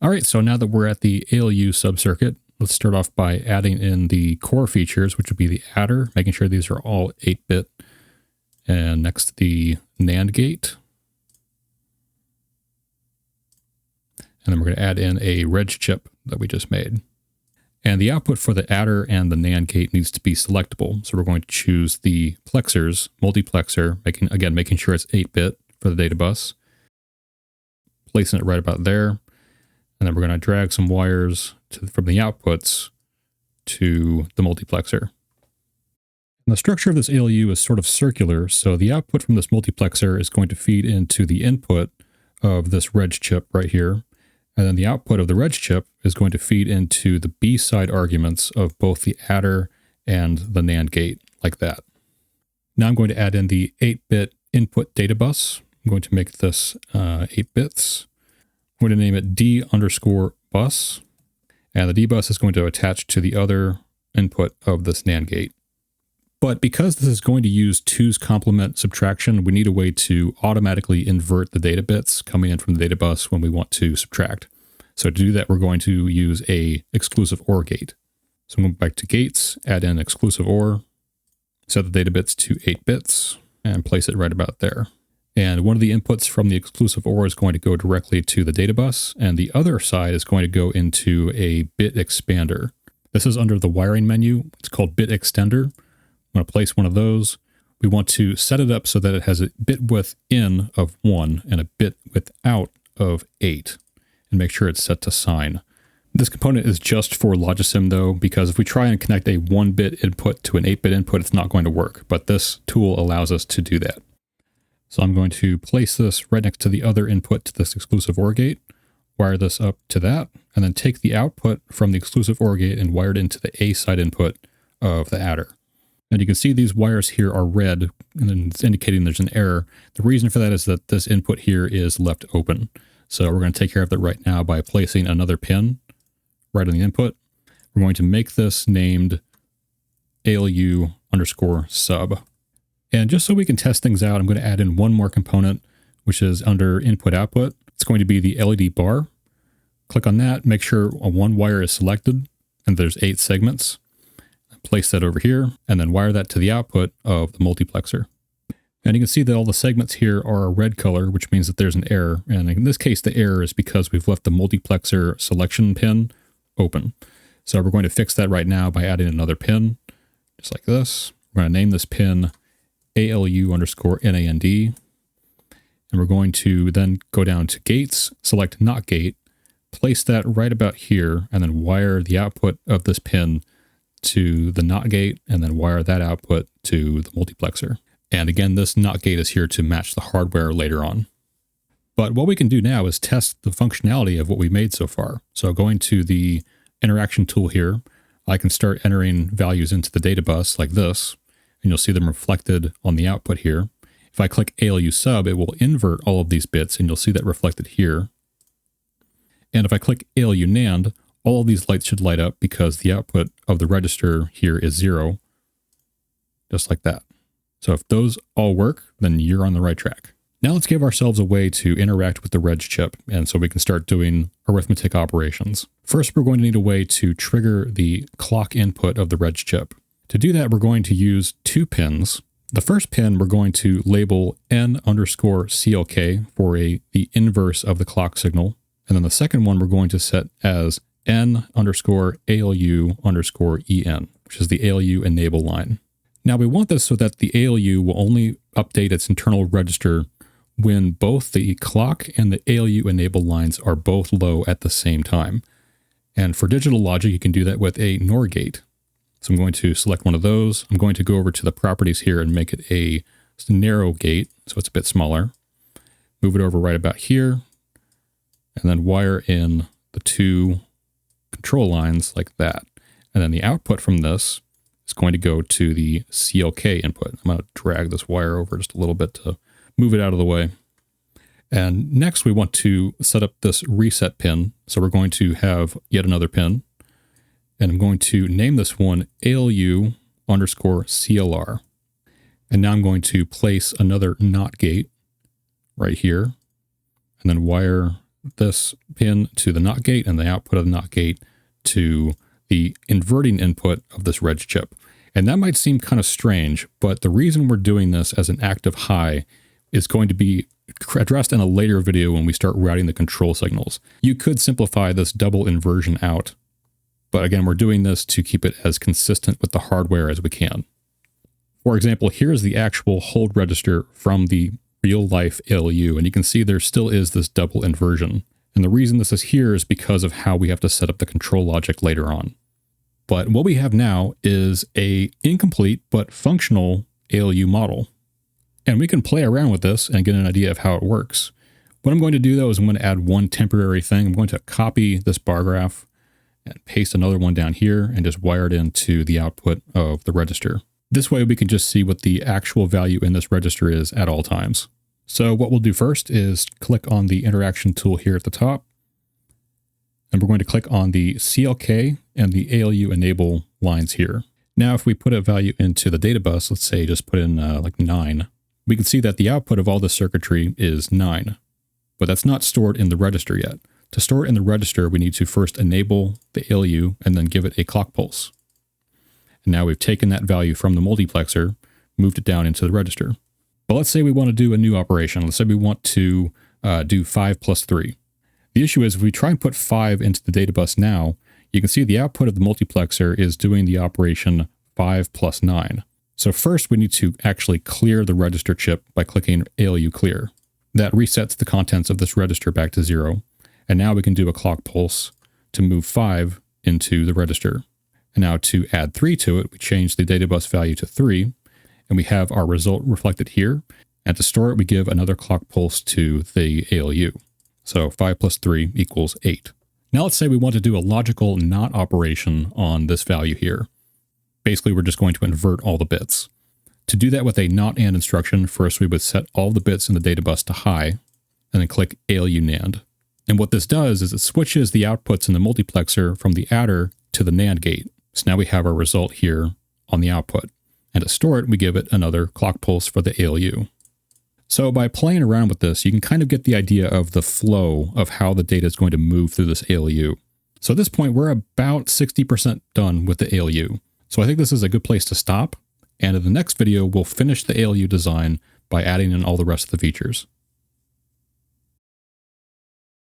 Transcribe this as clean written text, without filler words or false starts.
All right, so now that we're at the ALU subcircuit, let's start off by adding in the core features, which would be the adder, making sure these are all 8-bit. And next, the NAND gate. And then we're going to add in a reg chip that we just made. And the output for the adder and the NAND gate needs to be selectable. So we're going to choose the plexers, multiplexer, making sure it's 8-bit for the data bus. Placing it right about there. And then we're going to drag some wires from the outputs to the multiplexer. And the structure of this ALU is sort of circular, so the output from this multiplexer is going to feed into the input of this reg chip right here. And then the output of the reg chip is going to feed into the B-side arguments of both the adder and the NAND gate, like that. Now I'm going to add in the 8-bit input data bus. I'm going to make this 8 bits. I'm going to name it D_bus. And the D bus is going to attach to the other input of this NAND gate. But because this is going to use 2's complement subtraction, we need a way to automatically invert the data bits coming in from the data bus when we want to subtract. So to do that, we're going to use a exclusive OR gate. So I'm going back to gates, add in exclusive OR, set the data bits to 8 bits, and place it right about there. And one of the inputs from the exclusive OR is going to go directly to the data bus, and the other side is going to go into a bit expander. This is under the wiring menu. It's called bit extender. I'm going to place one of those. We want to set it up so that it has a bit width in of 1 and a bit width out of 8, and make sure it's set to sign. This component is just for Logisim though, because if we try and connect a 1-bit input to an 8-bit input, it's not going to work, but this tool allows us to do that. So I'm going to place this right next to the other input to this exclusive OR gate, wire this up to that, and then take the output from the exclusive OR gate and wire it into the A side input of the adder. And you can see these wires here are red, and then it's indicating there's an error. The reason for that is that this input here is left open. So we're going to take care of that right now by placing another pin right on the input. We're going to make this named ALU_sub. And just so we can test things out, I'm going to add in one more component, which is under input-output. It's going to be the LED bar. Click on that, make sure one wire is selected, and there's 8 segments. Place that over here, and then wire that to the output of the multiplexer. And you can see that all the segments here are a red color, which means that there's an error. And in this case, the error is because we've left the multiplexer selection pin open. So we're going to fix that right now by adding another pin, just like this. We're going to name this pin ALU_NAND. And we're going to then go down to gates, select not gate, place that right about here, and then wire the output of this pin to the NOT gate, and then wire that output to the multiplexer. And again, this NOT gate is here to match the hardware later on. But what we can do now is test the functionality of what we made so far. So going to the interaction tool here, I can start entering values into the data bus like this, and you'll see them reflected on the output here. If I click ALU sub, it will invert all of these bits, and you'll see that reflected here. And if I click ALU NAND, all of these lights should light up because the output of the register here is 0, just like that. So if those all work, then you're on the right track. Now let's give ourselves a way to interact with the reg chip, and so we can start doing arithmetic operations. First, we're going to need a way to trigger the clock input of the reg chip. To do that, we're going to use 2 pins. The first pin we're going to label N_CLK for the inverse of the clock signal. And then the second one we're going to set as N_ALU_EN, which is the ALU enable line. Now we want this so that the ALU will only update its internal register when both the clock and the ALU enable lines are both low at the same time. And for digital logic, you can do that with a NOR gate. So I'm going to select one of those. I'm going to go over to the properties here and make it a narrow gate, so it's a bit smaller. Move it over right about here, and then wire in the 2 control lines like that. And then the output from this is going to go to the CLK input. I'm going to drag this wire over just a little bit to move it out of the way. And next we want to set up this reset pin. So we're going to have yet another pin. And I'm going to name this one ALU_CLR. And now I'm going to place another NOT gate right here, and then wire this pin to the NOT gate and the output of the NOT gate to the inverting input of this reg chip. And that might seem kind of strange, but the reason we're doing this as an active high is going to be addressed in a later video when we start routing the control signals. You could simplify this double inversion out, but again, we're doing this to keep it as consistent with the hardware as we can. For example, here's the actual hold register from the real life ALU, and you can see there still is this double inversion. And the reason this is here is because of how we have to set up the control logic later on. But what we have now is a incomplete but functional ALU model. And we can play around with this and get an idea of how it works. What I'm going to do though is I'm going to add one temporary thing. I'm going to copy this bar graph and paste another one down here and just wire it into the output of the register. This way we can just see what the actual value in this register is at all times. So what we'll do first is click on the interaction tool here at the top. And we're going to click on the CLK and the ALU enable lines here. Now, if we put a value into the data bus, let's say just put in like 9, we can see that the output of all this circuitry is 9, but that's not stored in the register yet. To store it in the register, we need to first enable the ALU and then give it a clock pulse. And now we've taken that value from the multiplexer, moved it down into the register. But let's say we want to do a new operation. Let's say we want to do 5 plus 3. The issue is if we try and put 5 into the data bus now, you can see the output of the multiplexer is doing the operation 5 plus 9. So first we need to actually clear the register chip by clicking ALU clear. That resets the contents of this register back to 0. And now we can do a clock pulse to move 5 into the register. And now to add 3 to it, we change the data bus value to 3, and we have our result reflected here. And to store it, we give another clock pulse to the ALU. So 5 plus 3 equals 8. Now let's say we want to do a logical NOT operation on this value here. Basically, we're just going to invert all the bits. To do that with a NOT AND instruction, first we would set all the bits in the data bus to high, and then click ALU NAND. And what this does is it switches the outputs in the multiplexer from the adder to the NAND gate. So now we have our result here on the output. And to store it, we give it another clock pulse for the ALU. So by playing around with this, you can kind of get the idea of the flow of how the data is going to move through this ALU. So at this point, we're about 60% done with the ALU. So I think this is a good place to stop. And in the next video, we'll finish the ALU design by adding in all the rest of the features.